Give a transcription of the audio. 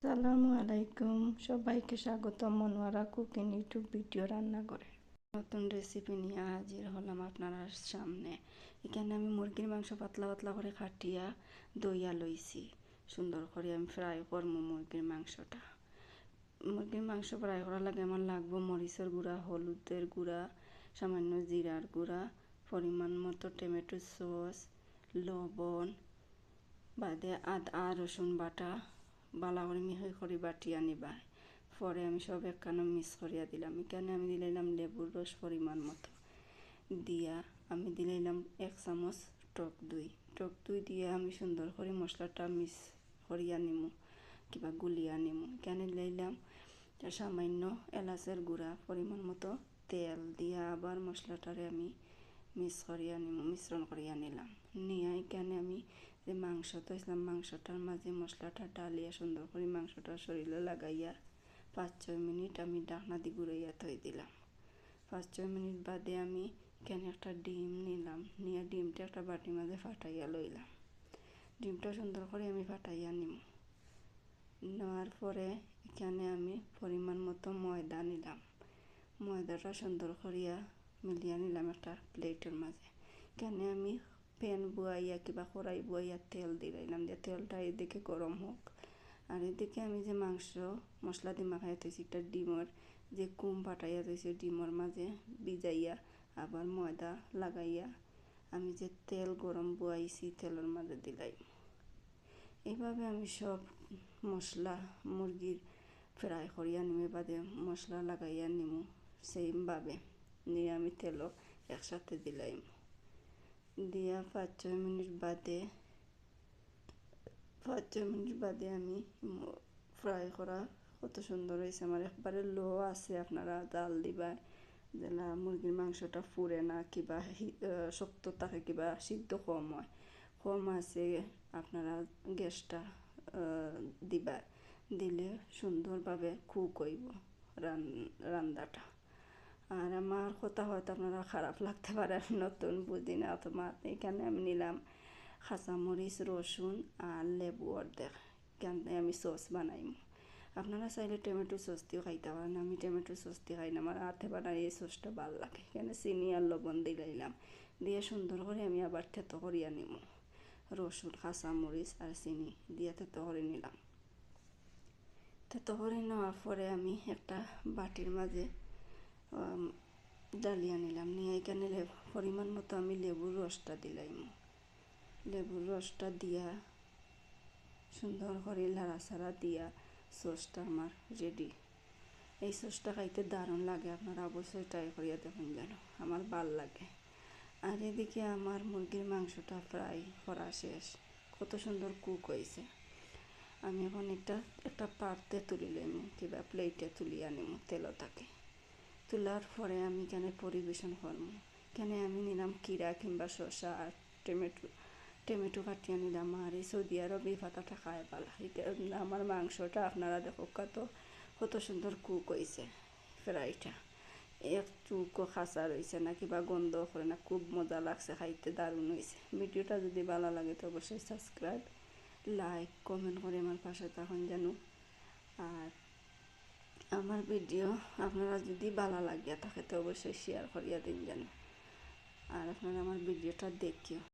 আসসালামু আলাইকুম, সবাইকে স্বাগতম মনোয়ারা কুকিং ইউটিউব ভিডিও রান্না করে নতুন রেসিপি নিয়ে হাজির হলাম আপনার সামনে। এখানে আমি মুরগির মাংস পাতলা পাতলা করে কাটিয়া দইয়া লইছি। সুন্দর করে আমি ফ্রাই করবো মুরগির মাংসটা। মুরগির মাংস ফ্রাই করার লাগে আমার লাগবো মরিচের গুঁড়া, হলুদের গুঁড়া, সামান্য জিরার গুঁড়া, পরিমাণ মতো টমেটো সস, লবণ, বাদে আদা রসুন বাটা বালা করে মিহি করে বাটিয়া নিবা। পরে আমি সব একখানে মিক্স করিয়া দিলাম। এখানে আমি দিলাম লেবুর রস পরিমাণ মতো দিয়া আমি দিলাম 1 চামচ টক দই দিয়ে আমি সুন্দর করে মশলাটা মিক্স করিয়া নিমু কিবা গুলিয়া নিমু। এখানে লইলাম সামান্য এলাচের গুঁড়া, পরিমাণ মতো তেল দিয়া আবার মশলাটারে আমি মিশ্রণ করিয়া নিলাম। নিয়ে এখানে আমি যে মাংস তৈলাম মাংসটার মাঝে মশলাটা ডালিয়া সুন্দর করে মাংসটার শরীরে লাগাইয়া 5-6 মিনিট আমি ঢাকনা দিয়ে ঘুরাইয়া থই দিলাম। 5-6 মিনিট বাদে আমি এখানে একটা ডিম নিলাম, নিয়ে ডিমটা একটা বাটির মাঝে ফাটাইয়া লইলাম। ডিমটা সুন্দর করে আমি ফাটাইয়া নিম। নেওয়ার পরে এখানে আমি পরিমাণ মতো ময়দা নিলাম। ময়দাটা সুন্দর করিয়া মিলিয়ে নিলাম একটা প্লেটের মাঝে। এখানে আমি প্যান বুয়াইয়া কিবা কড়াই বুয়াইয়া তেল দিলাম, যে তেলটা এদিকে গরম হোক। আর এদিকে আমি যে মাংস মশলা দিয়ে মাখাইয়া থইছি একটা ডিমের যে কুম ফাটাইয়া থইছি ডিমের মাঝে ভিজাইয়া আবার ময়দা লাগাইয়া আমি যে তেল গরম বুয়াইছি তেলের মাঝে দিলাই। এইভাবে আমি সব মশলা মুরগির ফ্রাই করিয়া নিমে বাদে মশলা লাগাইয়া নিমু সেইভাবে নিয়ে আমি তেলও একসাথে দিলাম। দিয়া 5-6 মিনিট বাদে আমি ফ্রাই করা কত সুন্দর হয়েছে আমার। একবারে লো আছে, আপনারা জাল দিবা যেন মুরগির মাংসটা ফুরে না কিবা শক্ত থাকে কিবা সিদ্ধ কম আছে, আপনারা গ্যাসটা দিবা। দিলে সুন্দরভাবে কুক হইব রান্নাটা। আর আমার কথা হয়তো আপনারা খারাপ লাগতে পারে, নতুন বুঝি না অথবা। এখানে আমি নিলাম কাঁচামরিচ, রসুন আর লেবু অর্ধেক। এখানে আমি সস বানাইম। আপনারা চাইলে টমেটো সস দিয়েও খাইতে পারেন, আমি টমেটো সস দিয়ে খাই না, আমার হাতে বানাই এই সসটা ভালো লাগে। এখানে চিনি আর লবণ দিলাম, দিয়ে সুন্দর করে আমি আবার থেতো করিয়া নিব। রসুন, কাঁচামরিচ আর চিনি দিয়ে থেতো করে নিলাম। থেতো করে নেওয়ার পরে আমি একটা বাটির মাঝে ডালিয়া নিলাম, নিয়ে এখানে পরিমাণ মতো আমি লেবুর রসটা দিলাম। লেবুর রসটা দিয়া সুন্দর করে লাড়াচাড়া দিয়া সসটা আমার রেডি। এই সসটা খাইতে দারুণ লাগে, আপনারা অবশ্যই ট্রাই করিয়া দেখুন, যেন আমার ভাল লাগে। আর এদিকে আমার মুরগির মাংসটা ফ্রাই করা শেষ, কত সুন্দর কুক হয়েছে। আমি এখন একটা পাত্রে তুলি নিব কিংবা প্লেটে তুলিয়া নিব তেলটাকে। তোলার পরে আমি এখানে পরিবেশন করবো। এখানে আমি নিলাম কিরা কিংবা শসা আর টমেটো কাটিয়ে নিলাম। আর এই সৌদি আরব এই পাতাটা খায় ভালো। আমার মাংসটা আপনারা দেখো কত সুন্দর কুক হয়েছে। ফ্রাইটা একটুকু খাসা রয়েছে না কিবা গন্ধ করে না, খুব মজা লাগছে, খাইতে দারুণ হয়েছে। ভিডিওটা যদি ভালো লাগে তো অবশ্যই সাবস্ক্রাইব, লাইক, কমেন্ট করে আমার পাশে থাকুন যেন। আর আমার ভিডিও আপনারা যদি ভালো লাগিয়া থাকে তো অবশ্যই শেয়ার করিয়া দিন যেন। আর আপনারা আমার ভিডিওটা দেখিও।